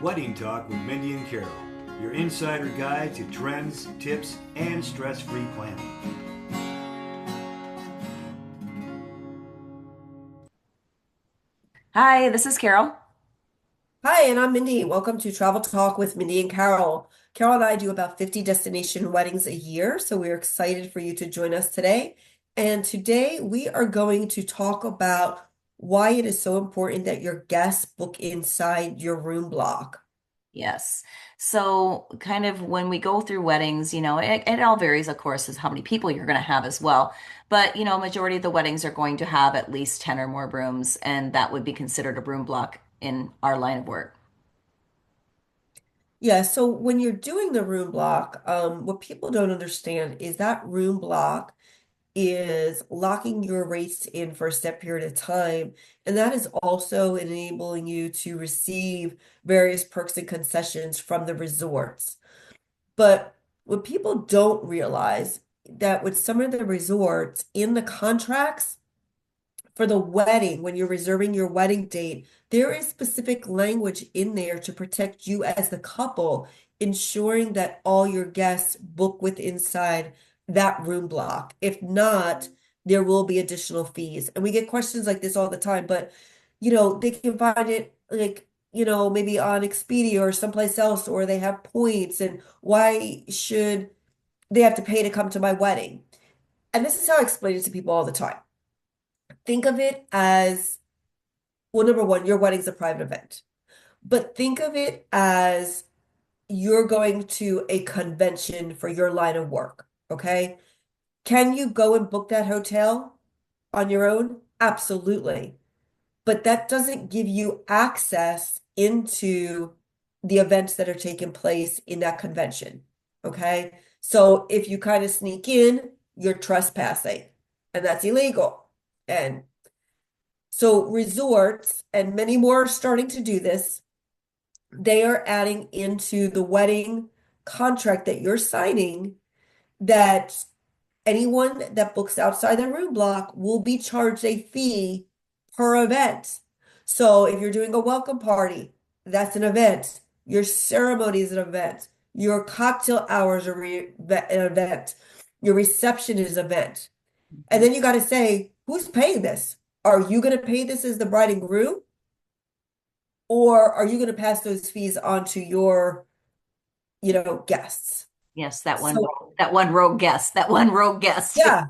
Wedding Talk with Mindy and Carol, your insider guide to trends, tips, and stress free planning. Hi, this is Carol. Hi, and I'm Mindy. Welcome to Travel Talk with Mindy and Carol. Carol and I do about 50 destination weddings a year, so we're excited for you to join us today. And today we are going to talk about why it is so important that your guests book inside your room block. Yes. So, kind of when we go through weddings, it all varies, of course, as how many people you're going to have as well. But, majority of the weddings are going to have at least 10 or more rooms, and that would be considered a room block in our line of work. Yeah, so when you're doing the room block, what people don't understand is that room block is locking your rates in for a set period of time. And that is also enabling you to receive various perks and concessions from the resorts. But what people don't realize that with some of the resorts in the contracts, for the wedding, when you're reserving your wedding date, there is specific language in there to protect you as the couple, ensuring that all your guests book with inside that room block. If not, there will be additional fees. And we get questions like this all the time, but they can find it like, maybe on Expedia or someplace else, or they have points, and why should they have to pay to come to my wedding? And this is how I explain it to people all the time. Think of it as, well, number one, your wedding's a private event, but think of it as you're going to a convention for your line of work, okay? Can you go and book that hotel on your own? Absolutely. But that doesn't give you access into the events that are taking place in that convention, okay? So if you kind of sneak in, you're trespassing, and that's illegal. And so resorts and many more are starting to do this. They are adding into the wedding contract that you're signing that anyone that books outside the room block will be charged a fee per event. So if you're doing a welcome party, that's an event. Your ceremony is an event. Your cocktail hours are an event. Your reception is an event. And Mhm. then you got to say, who's paying this? Are you going to pay this as the bride and groom? Or are you going to pass those fees on to your, guests? Yes, So, that one rogue guest, that one rogue guest. yeah,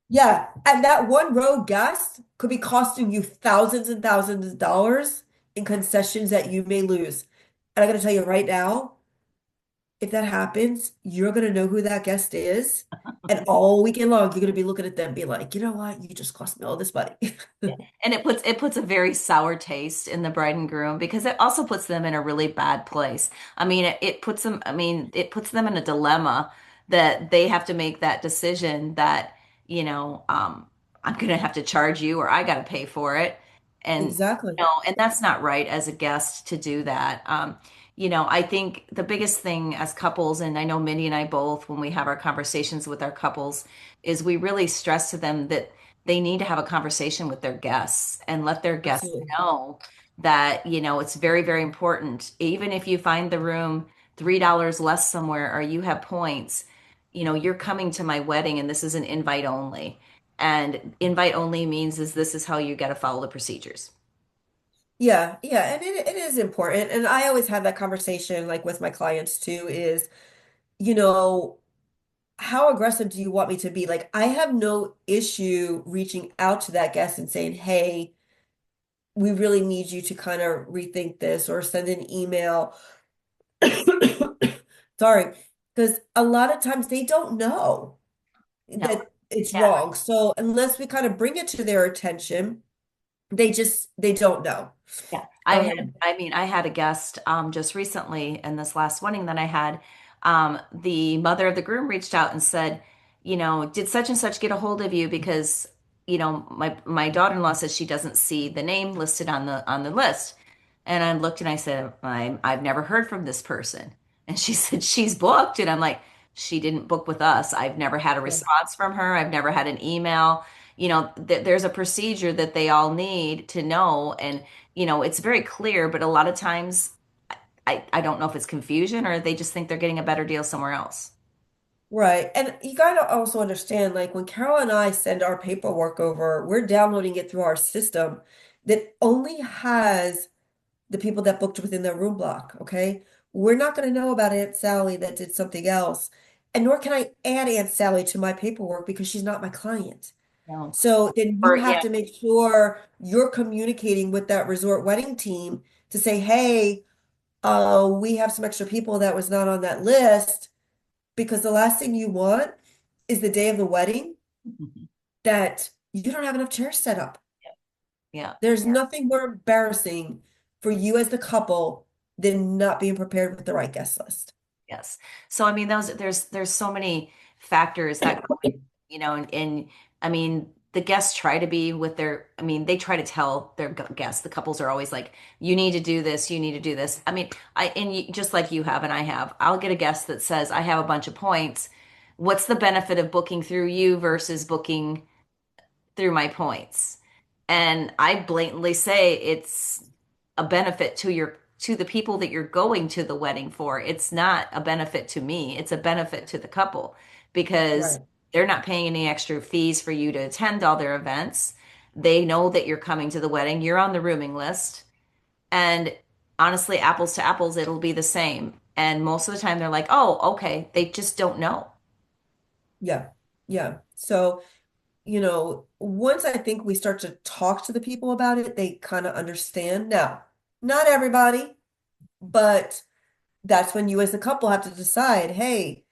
yeah. And that one row guest could be costing you thousands and thousands of dollars in concessions that you may lose. And I'm going to tell you right now, if that happens, you're going to know who that guest is. And all weekend long, you're going to be looking at them, be like, you know what? You just cost me all this money. Yeah. And it puts a very sour taste in the bride and groom because it also puts them in a really bad place. I mean, it puts them, I mean, it puts them in a dilemma that they have to make that decision that, I'm gonna have to charge you or I gotta pay for it. And Exactly. and that's not right as a guest to do that. I think the biggest thing as couples, and I know Mindy and I both, when we have our conversations with our couples, is we really stress to them that they need to have a conversation with their guests and let their guests Absolutely. know that, it's very, very important. Even if you find the room $3 less somewhere or you have points, you're coming to my wedding and this is an invite only. And invite only means is this is how you got to follow the procedures. Yeah, yeah, and it is important. And I always have that conversation like with my clients too, is, you know, how aggressive do you want me to be? Like, I have no issue reaching out to that guest and saying, hey, we really need you to kind of rethink this or send an email. Sorry, because a lot of times they don't know No. that it's Yeah. wrong. So unless we kind of bring it to their attention, they don't know. Yeah. Um, I had a guest just recently in this last wedding that I had. The mother of the groom reached out and said, did such and such get a hold of you because, my daughter-in-law says she doesn't see the name listed on the list. And I looked and I said, I've never heard from this person. And she said, she's booked. And I'm like, she didn't book with us. I've never had a yeah, response from her. I've never had an email. There's a procedure that they all need to know. And it's very clear, but a lot of times I don't know if it's confusion or they just think they're getting a better deal somewhere else. Right. And you got to also understand, like when Carol and I send our paperwork over, we're downloading it through our system that only has the people that booked within their room block. Okay. We're not going to know about Aunt Sally that did something else. And nor can I add Aunt Sally to my paperwork because she's not my client. No. So then you Or have yeah, to make sure you're communicating with that resort wedding team to say, hey, we have some extra people that was not on that list because the last thing you want is the day of the wedding that you don't have enough chairs set up. yeah. There's nothing more embarrassing for you as the couple than not being prepared with the right guest list. Yes. So I mean, there's so many factors that go in, and I mean, the guests try to be with their, I mean, they try to tell their guests, the couples are always like, you need to do this, you need to do this. I mean, just like you have and I have, I'll get a guest that says, I have a bunch of points. What's the benefit of booking through you versus booking through my points? And I blatantly say it's a benefit to the people that you're going to the wedding for. It's not a benefit to me. It's a benefit to the couple because Right. they're not paying any extra fees for you to attend all their events. They know that you're coming to the wedding. You're on the rooming list. And honestly, apples to apples, it'll be the same. And most of the time they're like, "Oh, okay." They just don't know. Yeah. Yeah. So, once I think we start to talk to the people about it, they kind of understand. Now, not everybody, but that's when you as a couple have to decide, hey,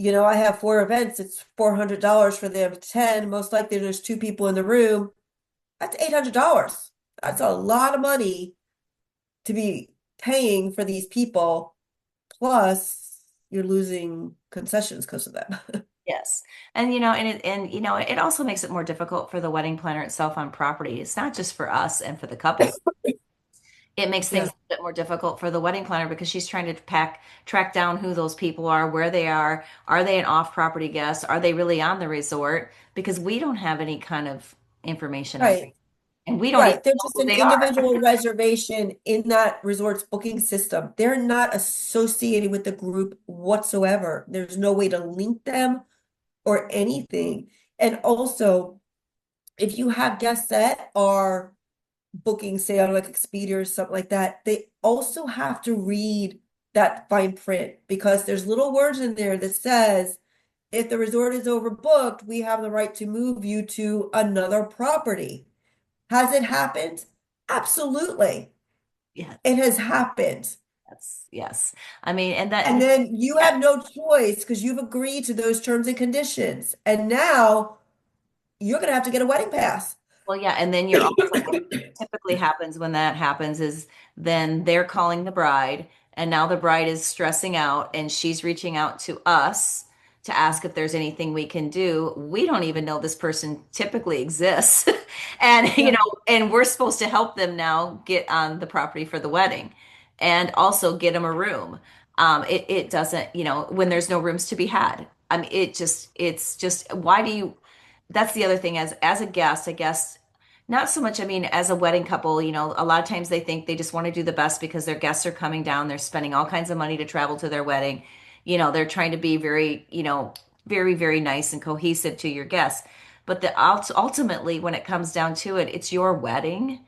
I have four events, it's $400 for them to attend. Most likely there's two people in the room. That's $800. That's a lot of money to be paying for these people. Plus, you're losing concessions because of them. Yes. And it also makes it more difficult for the wedding planner itself on property. It's not just for us and for the couple. It makes things Yeah, a bit more difficult for the wedding planner because she's trying to track down who those people are, where they are they an off-property guest, are they really on the resort? Because we don't have any kind of information on, right. and we don't even Right. They're know just who an they are. individual reservation in that resort's booking system. They're not associated with the group whatsoever. There's no way to link them or anything. And also, if you have guests that are booking, say, on like Expedia or something like that, they also have to read that fine print because there's little words in there that says, if the resort is overbooked, we have the right to move you to another property. Has it happened? Absolutely. Yes. It has happened. Yes. I mean, and that, And then you yeah. have no choice because you've agreed to those terms and conditions. And now you're going to have to get a wedding pass. Well, yeah, and then you're also typically happens when that happens is then they're calling the bride, and now the bride is stressing out and she's reaching out to us to ask if there's anything we can do. We don't even know this person typically exists. And Yeah, and we're supposed to help them now get on the property for the wedding and also get them a room. It doesn't, when there's no rooms to be had. I mean, it's just why do you that's the other thing as a guest, I guess not so much, I mean, as a wedding couple, a lot of times they think they just want to do the best because their guests are coming down, they're spending all kinds of money to travel to their wedding. They're trying to be very, very, very nice and cohesive to your guests. But ultimately, when it comes down to it, it's your wedding.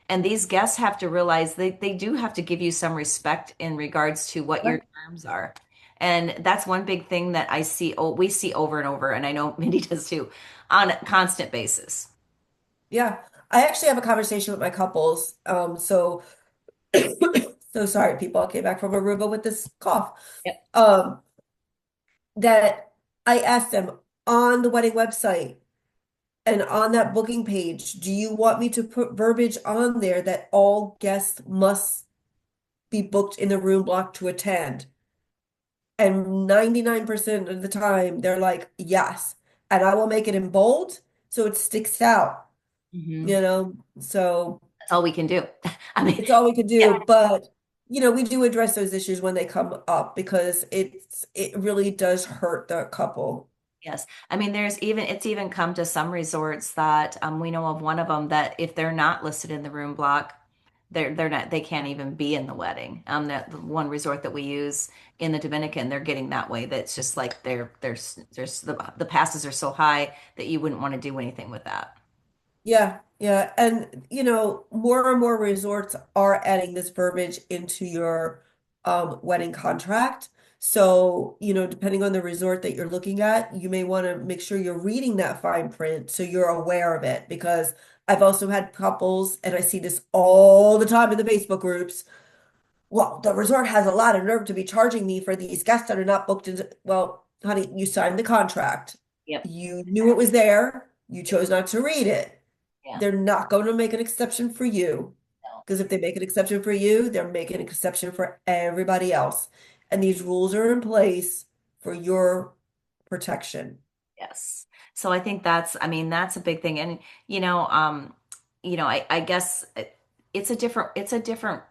And these guests have to realize they do have to give you some respect in regards to what your right. terms are. And that's one big thing that we see over and over, and I know Mindy does too, on a constant basis. Yeah. I actually have a conversation with my couples. So sorry, people. I came back from Aruba with this cough. Yep. Um, that I asked them on the wedding website and on that booking page, do you want me to put verbiage on there that all guests must be booked in the room block to attend? And 99% of the time, they're like, yes. And I will make it in bold so it sticks out, Hmm. you know? So That's all we can do. I mean, it's all we can yeah, do. But, we do address those issues when they come up because it really does hurt the couple. yes. I mean, it's even come to some resorts that we know of one of them that if they're not listed in the room block, they're not, they can't even be in the wedding. That the one resort that we use in the Dominican, they're getting that way. That's just like there's the passes are so high that you wouldn't want to do anything with that. Yeah, yeah. And more and more resorts are adding this verbiage into your wedding contract. So, depending on the resort that you're looking at, you may want to make sure you're reading that fine print so you're aware of it. Because I've also had couples, and I see this all the time in the Facebook groups. Well, the resort has a lot of nerve to be charging me for these guests that are not booked into. Well, honey, you signed the contract. Yep. You knew it was there. You chose not to read it. Yeah. They're not going to make an exception for you. No. Because if they make an exception for you, they're making an exception for everybody else. And these rules are in place for your protection. Yes. So I think I mean, that's a big thing. And, I guess it's a different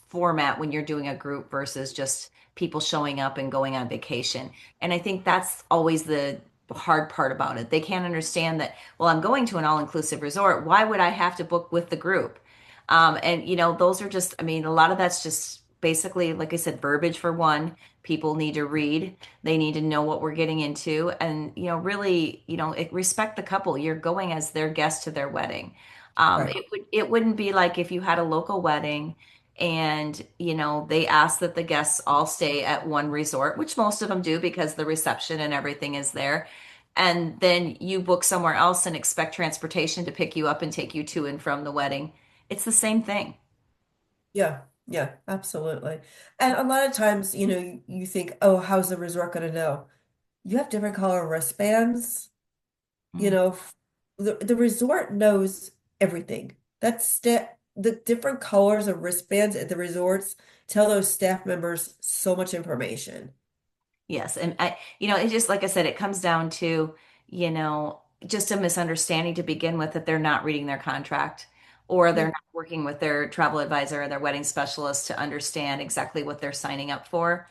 format when you're doing a group versus just people showing up and going on vacation. And I think that's always the hard part about it. They can't understand that, well, I'm going to an all-inclusive resort. Why would I have to book with the group? And, those are just, I mean, a lot of that's just basically, like I said, verbiage for one. People need to read. They need to know what we're getting into, and really, respect the couple. You're going as their guest to their wedding. Right. It wouldn't be like if you had a local wedding, and they ask that the guests all stay at one resort, which most of them do because the reception and everything is there, and then you book somewhere else and expect transportation to pick you up and take you to and from the wedding. It's the same thing. Yeah. Yeah, absolutely. And a lot of times, you think, oh, how's the resort going to know? You have different color wristbands. you Mm. know, f- the resort knows everything. The different colors of wristbands at the resorts tell those staff members so much information. Yes, and it's just like I said, it comes down to, you know, just a misunderstanding to begin with that they're not reading their contract or they're Yeah, not working with their travel advisor or their wedding specialist to understand exactly what they're signing up for,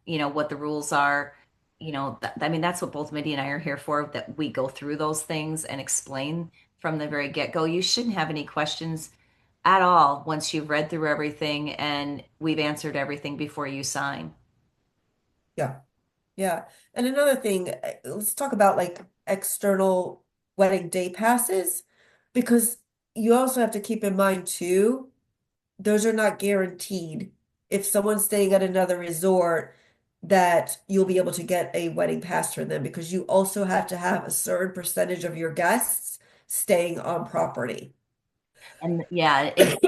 what the rules are. I mean, that's what both Mindy and I are here for, that we go through those things and explain from the very get-go. You shouldn't have any questions at all once you've read through everything and we've answered everything before you sign. yeah, yeah. And another thing, let's talk about like external wedding day passes, because you also have to keep in mind too, those are not guaranteed. If someone's staying at another resort, that you'll be able to get a wedding pass for them, because you also have to have a certain percentage of your guests staying on property. And yeah, and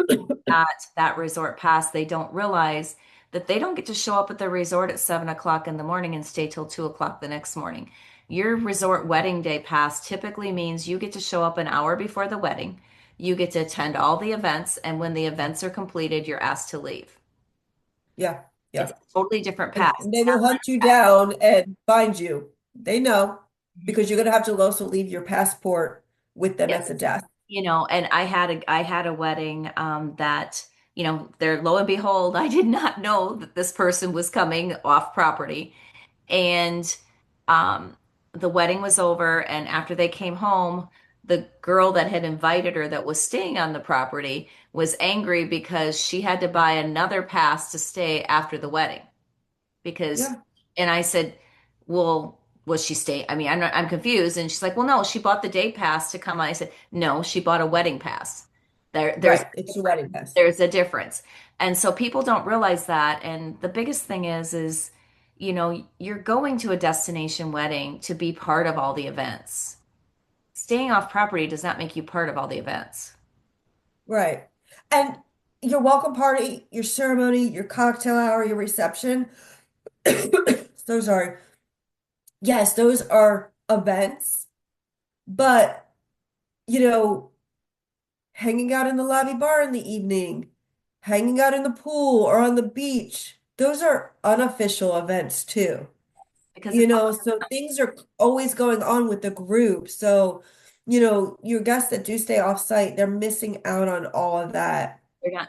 at that resort pass, they don't realize that they don't get to show up at the resort at 7 o'clock in the morning and stay till 2 o'clock the next morning. Your resort wedding day pass typically means you get to show up an hour before the wedding. You get to attend all the events, and when the events are completed, you're asked to leave. Yeah, It's yeah. a totally different And pass. they will hunt you down and find you. They know, Mhm. because you're going to have to also leave your passport with them at Yes. the desk. And I had a wedding that, there lo and behold, I did not know that this person was coming off property. And um, the wedding was over, and after they came home, the girl that had invited her that was staying on the property was angry because she had to buy another pass to stay after the wedding. Because, Yeah, and I said, well, was she staying? I mean, I'm confused. And she's like, well, no, she bought the day pass to come. I said, no, she bought a wedding pass. There's right. It's your wedding pass. there's a difference. And so people don't realize that. And the biggest thing is, you're going to a destination wedding to be part of all the events. Staying off property does not make you part of all the events. Right. And your welcome party, your ceremony, your cocktail hour, your reception, so sorry. Yes, those are events, but you know, hanging out in the lobby bar in the evening, hanging out in the pool or on the beach, those are unofficial events too. Because it's So things are always going on with the group. So, your guests that do stay off site, they're missing out on all of that.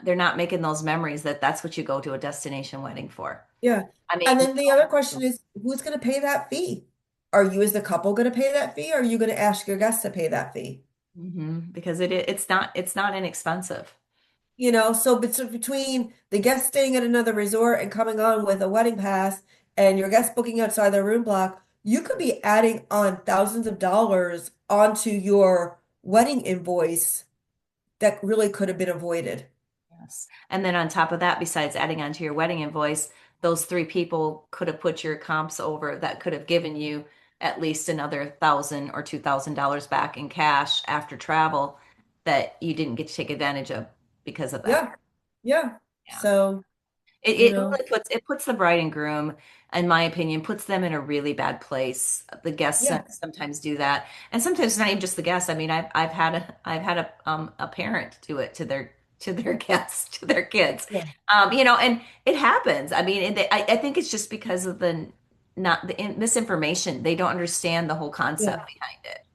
they're not making those memories that's what you go to a destination wedding for. Yeah. I mean, And then the other question is, who's going to pay that fee? Are you as the couple going to pay that fee, or are you going to ask your guests to pay that fee? because it's not inexpensive. So between the guest staying at another resort and coming on with a wedding pass and your guest booking outside their room block, you could be adding on thousands of dollars onto your wedding invoice that really could have been avoided. Yes. And then on top of that, besides adding onto your wedding invoice, those three people could have put your comps over that could have given you at least another $1,000 or $2,000 back in cash after travel that you didn't get to take advantage of because of that. Yeah, yeah. Yeah. So, It, you it know, really puts the bride and groom, in my opinion, puts them in a really bad place. The guests yeah, sometimes do that, and sometimes it's not even just the guests. I mean, I've had a parent do it to their guests, to their kids, yeah, and it happens. I mean, I think it's just because of the not the misinformation. They don't understand the whole concept yeah, behind it.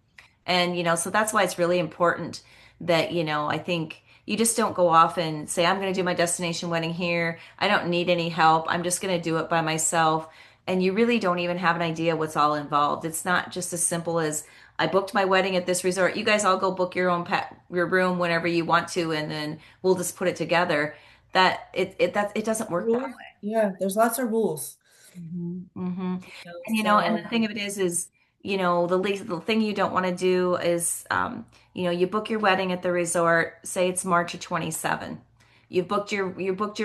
And, so that's why it's really important that, I think you just don't go off and say, I'm going to do my destination wedding here. I don't need any help. I'm just going to do it by myself. And you really don't even have an idea what's all involved. It's not just as simple as I booked my wedding at this resort. You guys all go book your room whenever you want to, and then we'll just put it together. It doesn't work that rules. Yeah, there's lots of rules. hmm And So, and the thing of it is, the thing you don't want to do is, you book your wedding at the resort. Say it's March of 27. You booked your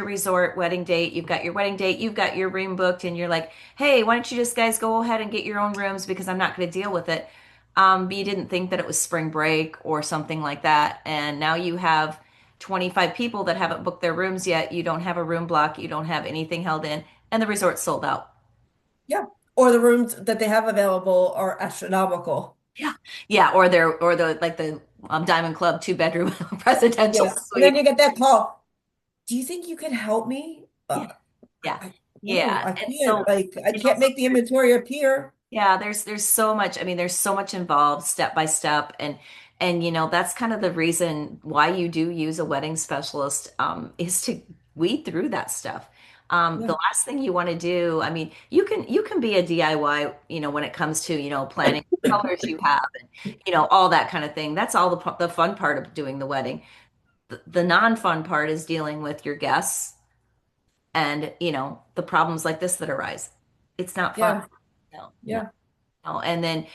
resort wedding date. You've got your wedding date. You've got your room booked, and you're like, hey, why don't you just guys go ahead and get your own rooms because I'm not going to deal with it. But you didn't think that it was spring break or something like that, and now you have 25 people that haven't booked their rooms yet. You don't have a room block. You don't have anything held in, and the resort's sold out. yeah. Or the rooms that they have available are astronomical. Yeah. Yeah, or the like the Diamond Club 2 bedroom presidential Yeah. And then suite. you get that call. Do you think you could help me? Yeah. Yeah. No, Yeah. I And can't. so, Like, I you know, can't make the inventory appear. yeah, there's so much. I mean, there's so much involved step by step, and that's kind of the reason why you do use a wedding specialist, is to weed through that stuff. The Yeah, last thing you want to do, I mean, you can be a DIY, when it comes to, planning what colors you have and all that kind of thing. That's all the fun part of doing the wedding. The non-fun part is dealing with your guests and the problems like this that arise. It's not fun. yeah, No, no. yeah. No. And then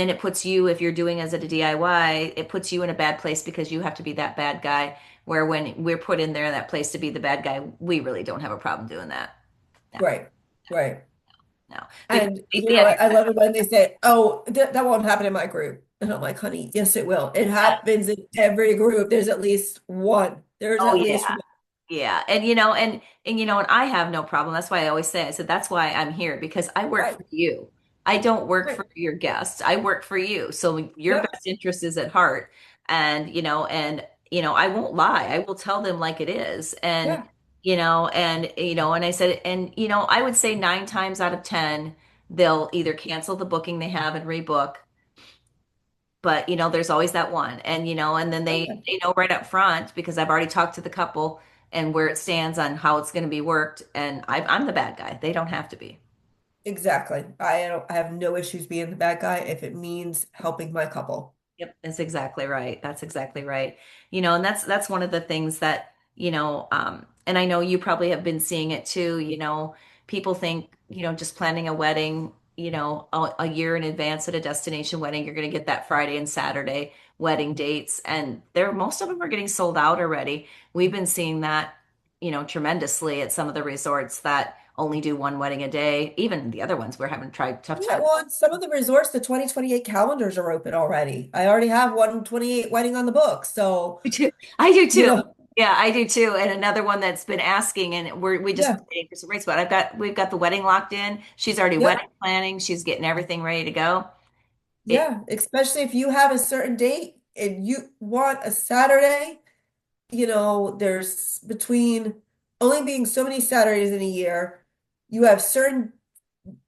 it puts you, if you're doing as a DIY, it puts you in a bad place because you have to be that bad guy. Where when we're put in there that place to be the bad guy, we really don't have a problem doing that. No, Right, right. no. The, And the, I love it when they say, "Oh, that won't happen in my group." And I'm like, "Honey, yes, it will. It happens in every group. There's at least one. There's oh at yeah. least one." Yeah. And I have no problem. That's why I always say, I said, that's why I'm here because I work Right, for you. I don't work right. for your guests. I work for you. So your Yep, best interest is at heart. And I won't lie. I will tell them like it is. And, yeah, and I said, and, I would say 9 times out of 10, they'll either cancel the booking they have and rebook, but there's always that one. And then oh, they yeah, they know right up front because I've already talked to the couple and where it stands on how it's going to be worked, and I'm the bad guy. They don't have to be. exactly. I have no issues being the bad guy if it means helping my couple. Yep, that's exactly right. That's exactly right. And that's one of the things that, and I know you probably have been seeing it too, people think, just planning a wedding, a year in advance at a destination wedding, you're going to get that Friday and Saturday wedding dates, and most of them are getting sold out already. We've been seeing that, tremendously at some of the resorts that only do one wedding a day. Even the other ones we're having tried tough Yeah, time. well, in some of the resorts, the 2028 calendars are open already. I already have one 28 wedding on the book. So, I do I do you too. know, Yeah, I do too. And another one that's been asking, and we just yeah, waiting for some rates, but we've got the wedding locked in. She's already yep, wedding planning. She's getting everything ready to go. It yeah. Especially if you have a certain date and you want a Saturday, there's between only being so many Saturdays in a year, you have certain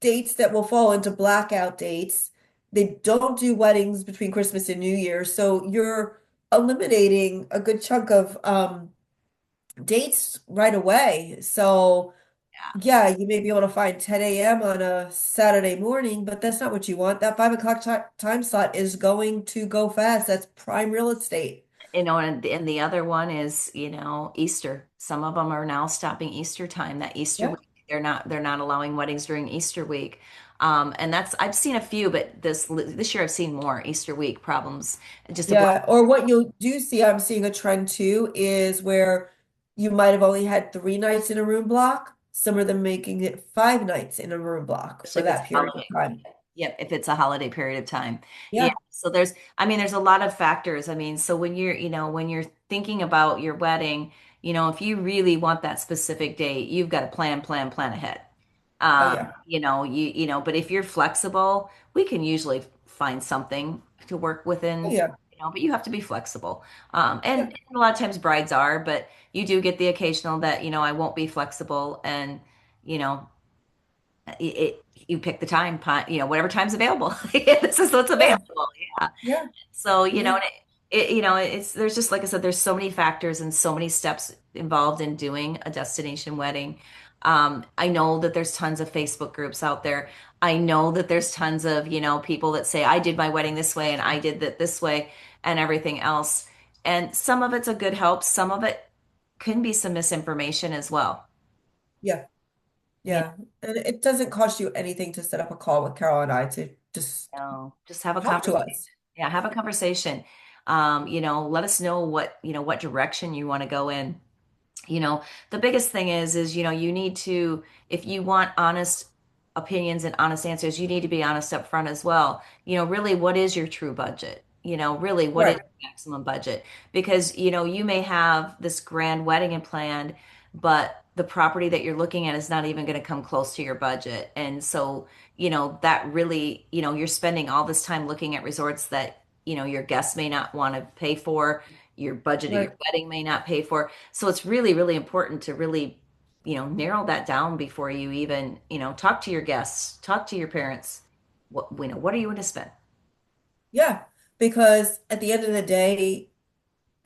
dates that will fall into blackout dates. They don't do weddings between Christmas and New Year, so you're eliminating a good chunk of dates right away. So, yeah. yeah, you may be able to find 10 a.m. on a Saturday morning, but that's not what you want. That 5 o'clock time slot is going to go fast. That's prime real estate. And the other one is, Easter. Some of them are now stopping Easter time, that Easter Yeah. week. They're not allowing weddings during Easter week. And that's I've seen a few, but this year I've seen more Easter week problems. Just a Yeah, or what you do see, I'm seeing a trend too, is where you might have only had 3 nights in a room block, some of them making it 5 nights in a room block for especially if it's that a period of holiday. time. Yep, if it's a holiday period of time. Yeah. Yeah. So there's a lot of factors. I mean, so when you're thinking about your wedding, if you really want that specific date, you've got to plan ahead. Oh yeah. But if you're flexible, we can usually find something to work Oh within, yeah. but you have to be flexible. Yeah. And a lot of times brides are, but you do get the occasional that, I won't be flexible and, you know, you pick the time, whatever time's available. This is what's Yeah. available. Yeah. Yeah. So, Yeah. and it's there's just like I said, there's so many factors and so many steps involved in doing a destination wedding. I know that there's tons of Facebook groups out there. I know that there's tons of, people that say, I did my wedding this way and I did that this way and everything else. And some of it's a good help, some of it can be some misinformation as well. Yeah. You Yeah. And it doesn't cost you anything to set up a call with Carol and I to just just have a talk to conversation. us. Yeah, have a conversation. Let us know what direction you want to go in. you know the biggest thing is you need to, if you want honest opinions and honest answers, you need to be honest up front as well. Really, what is your true budget? Really, what is Right. your maximum budget? Because you may have this grand wedding and planned, but the property that you're looking at is not even going to come close to your budget. And so that really, you're spending all this time looking at resorts that your guests may not want to pay for, your budget of your Right. wedding may not pay for. So it's really, really important to really, narrow that down before you even, talk to your guests, talk to your parents. What are you going to spend? Yeah. Because at the end of the day,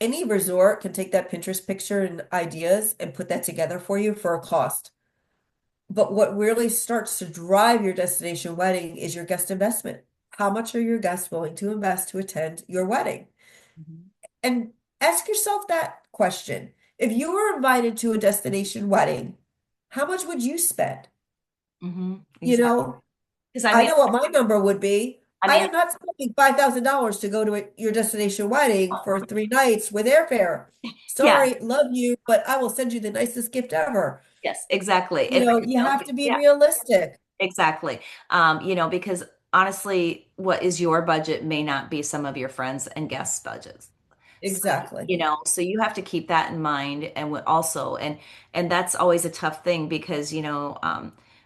any resort can take that Pinterest picture and ideas and put that together for you for a cost. But what really starts to drive your destination wedding is your guest investment. How much are your guests willing to invest to attend your wedding? Mhm. And ask yourself that question. If you were invited to a destination wedding, how much would you spend? You Exactly. know, Because I I mean, know what my number would be. I I mean, am not spending $5,000 to go to your destination wedding for 3 nights with airfare. yeah, Sorry, love you, but I will send you the nicest gift ever. yes, exactly. You have to be Yeah, realistic. exactly. Because honestly, what is your budget may not be some of your friends and guests' budgets. So, Exactly. so you have to keep that in mind, and also, and that's always a tough thing because,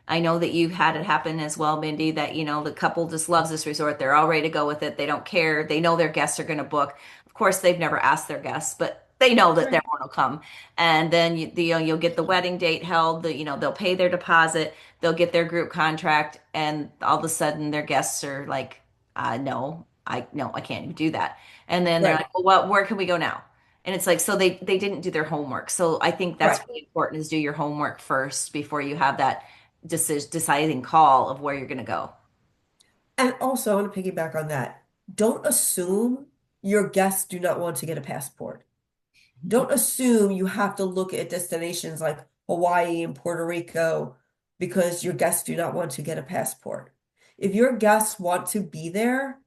I know that you've had it happen as well, Mindy, that, the couple just loves this resort. They're all ready to go with it. They don't care. They know their guests are going to book. Of course, they've never asked their guests, but they know that Right. everyone will come. And then you'll get the wedding date held, they'll pay their deposit, they'll get their group contract, and all of a sudden their guests are like, no, I can't even do that. And then they're Right. like, well, where can we go now? And it's like, so they didn't do their homework. So I think that's Right. really important, is do your homework first before you have that deciding call of where you're going to go. And also, I want to piggyback on that. Don't assume your guests do not want to get a passport. Don't assume you have to look at destinations like Hawaii and Puerto Rico because your guests do not want to get a passport. If your guests want to be there,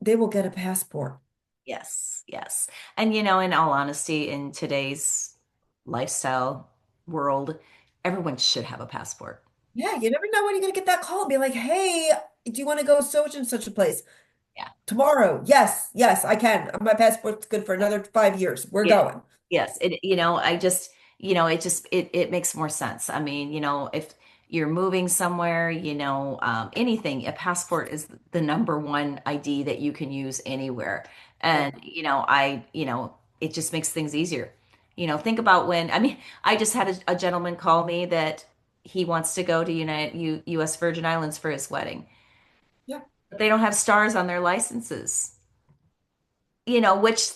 they will get a passport. Yes, yes. And in all honesty, in today's lifestyle world, everyone should have a passport. Yeah, you never know when you're going to get that call and be like, hey, do you want to go such and such a place? Yeah. Tomorrow. Yes, yes, I can. My passport's good for another 5 years. We're Yeah. going. Yes. It makes more sense. I mean, if you're moving somewhere, anything, a passport is the number one ID that you can use anywhere. Yeah. And, it just makes things easier. Think about when, I mean, I just had a gentleman call me that he wants to go to U.S. Virgin Islands for his wedding, Yeah. but they don't have stars on their licenses, which You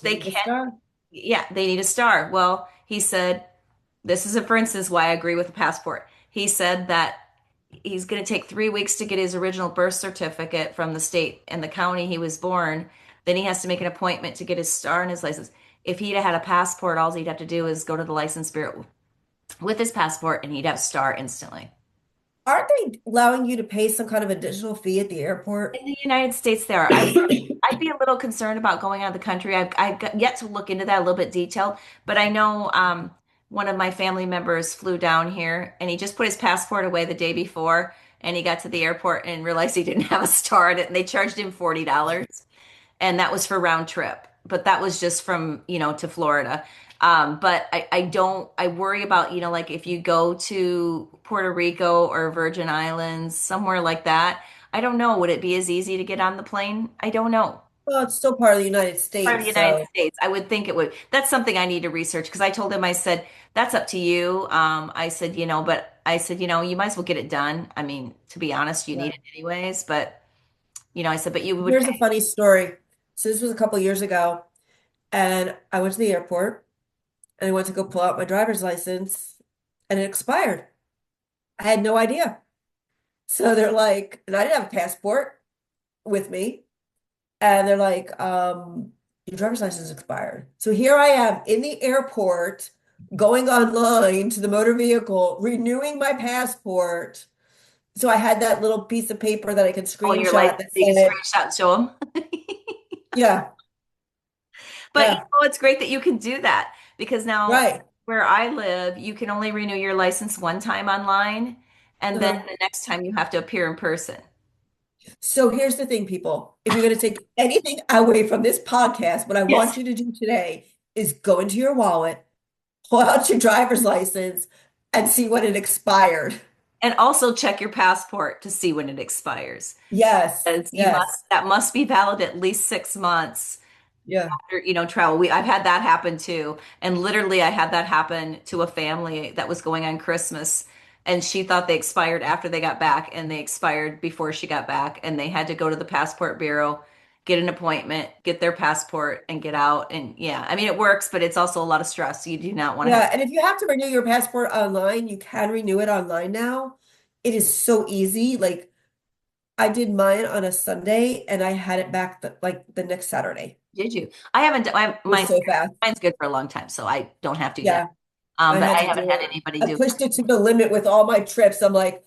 they need a can, star. yeah, they need a star. Well, he said, this is a, for instance, why I agree with the passport. He said that he's going to take 3 weeks to get his original birth certificate from the state and the county he was born. Then he has to make an appointment to get his star and his license. If he'd had a passport, all he'd have to do is go to the license bureau with his passport and he'd have a star instantly. Aren't they allowing you to pay some kind of additional fee at the airport? In the United States, there are. I'd be a little concerned about going out of the country. I've got yet to look into that a little bit detailed, but I know one of my family members flew down here and he just put his passport away the day before and he got to the airport and realized he didn't have a star in it and they charged him $40 and that was for round trip. But that was just from, to Florida. But I don't, I worry about, like if you go to Puerto Rico or Virgin Islands, somewhere like that, I don't know. Would it be as easy to get on the plane? I don't know. Well, it's still part of the United Part of the States, United so States, I would think it would. That's something I need to research because I told him, I said, that's up to you. I said, but I said, you might as well get it done. I mean, to be honest, you need yeah. it anyways. But, I said, but you would Here's pay. a funny story. So this was a couple years ago, and I went to the airport and I went to go pull out my driver's license, and it expired. I had no idea. So they're like, and I didn't have a passport with me. And they're like, your driver's license expired. So here I am in the airport, going online to the motor vehicle, renewing my passport. So I had that little piece of paper that I could Oh, your screenshot license, that you can said, screenshot and show them. yeah, But yeah, it's great that you can do that because now right. where I live, you can only renew your license one time online, and then Uh-huh. the next time you have to appear in person. So here's the thing, people. If you're going to take anything away from this podcast, what I want Yes. you to do today is go into your wallet, pull out your driver's license, and see when it expired. And also check your passport to see when it expires. Yes, Because yes, that must be valid at least 6 months yeah. after, travel. I've had that happen too. And literally I had that happen to a family that was going on Christmas and she thought they expired after they got back and they expired before she got back and they had to go to the passport bureau, get an appointment, get their passport and get out. And yeah, I mean it works, but it's also a lot of stress. You do not want to have. Yeah, and if you have to renew your passport online, you can renew it online now. It is so easy. Like I did mine on a Sunday and I had it back the next Saturday. Did you? I haven't done It was so fast. mine's good for a long time, so I don't have to yet. Yeah, I But had I to haven't do had it. anybody I do it. pushed it to the limit with all my trips. I'm like,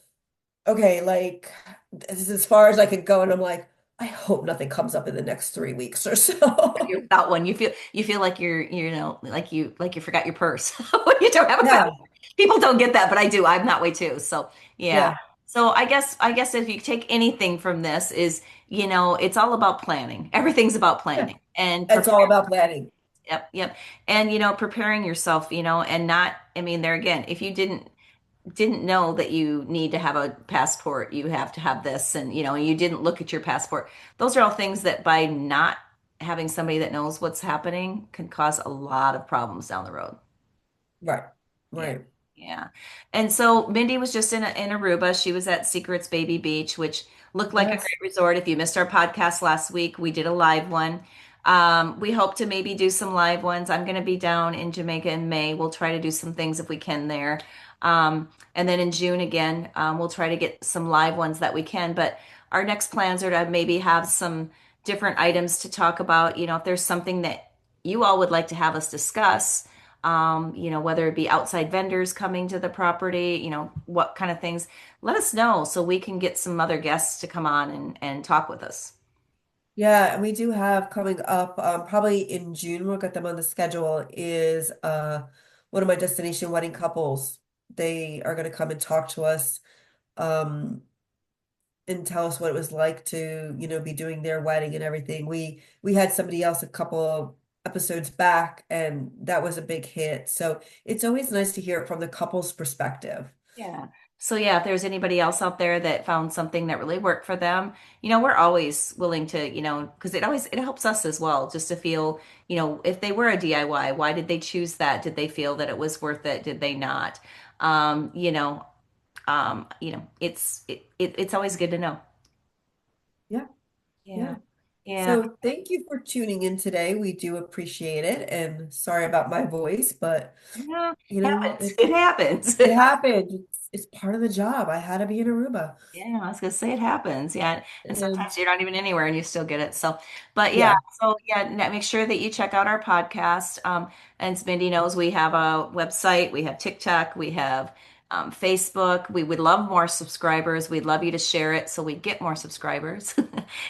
okay, like this is as far as I could go. And I'm like, I hope nothing comes up in the next 3 weeks or so. You're without one. You feel like like you forgot your purse when you don't have a Yeah, passport. People don't get that, but I do. I'm that way too. So yeah. yeah, So I guess if you take anything from this is, it's all about planning. Everything's about yeah. planning and It's all about planning. yep, yep. And preparing yourself, and not, I mean, there again, if you didn't know that you need to have a passport, you have to have this, and you didn't look at your passport. Those are all things that by not having somebody that knows what's happening can cause a lot of problems down the road. Right, Yeah. right. Yeah. And so Mindy was just in Aruba. She was at Secrets Baby Beach, which looked like a Yes. great resort. If you missed our podcast last week, we did a live one. We hope to maybe do some live ones. I'm going to be down in Jamaica in May. We'll try to do some things if we can there. And then in June again, we'll try to get some live ones that we can. But our next plans are to maybe have some different items to talk about. If there's something that you all would like to have us discuss, whether it be outside vendors coming to the property, what kind of things, let us know so we can get some other guests to come on and talk with us. Yeah, and we do have coming up, probably in June, we'll get them on the schedule, is one of my destination wedding couples. They are going to come and talk to us, um, and tell us what it was like to, be doing their wedding and everything. We had somebody else a couple of episodes back, and that was a big hit. So it's always nice to hear it from the couple's perspective. Yeah. So yeah, if there's anybody else out there that found something that really worked for them, we're always willing to, because it helps us as well, just to feel, if they were a DIY, why did they choose that? Did they feel that it was worth it? Did they not? Um, you know, it's always good to know. Yeah, Yeah. yeah. Yeah. So thank you for tuning in today. We do appreciate it. And sorry about my voice, but Yeah, you know, happens. It happens. it happened. It's part of the job. I had to be in Aruba. Yeah, I was gonna say it happens. Yeah, and And sometimes you're not even anywhere and you still get it. So, but yeah, yeah, so yeah, make sure that you check out our podcast. And as Mindy knows, we have a website, we have TikTok, we have Facebook. We would love more subscribers. We'd love you to share it so we get more subscribers.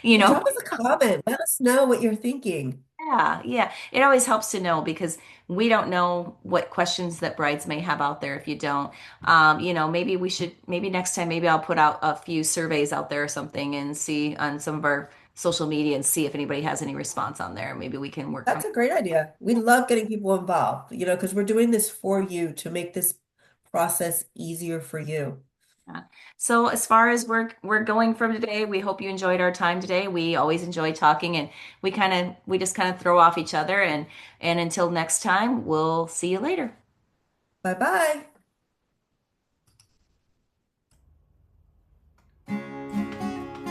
You and know, drop us a comment. Let us know what you're thinking. yeah, yeah. It always helps to know because we don't know what questions that brides may have out there if you don't. Maybe we should, maybe next time, maybe I'll put out a few surveys out there or something and see on some of our social media and see if anybody has any response on there. Maybe we can work from That's a great idea. We love getting people involved, because we're doing this for you to make this process easier for you. that. So as far as we're going from today, we hope you enjoyed our time today. We always enjoy talking and we just kind of throw off each other and until next time, we'll see you later. Bye bye.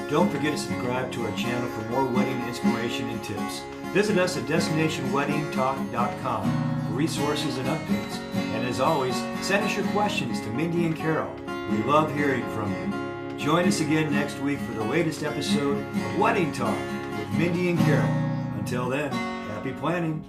Don't forget to subscribe to our channel for more wedding inspiration and tips. Visit us at destinationweddingtalk.com for resources and updates. And as always, send us your questions to Mindy and Carol. We love hearing from you. Join us again next week for the latest episode of Wedding Talk with Mindy and Carol. Until then, happy planning.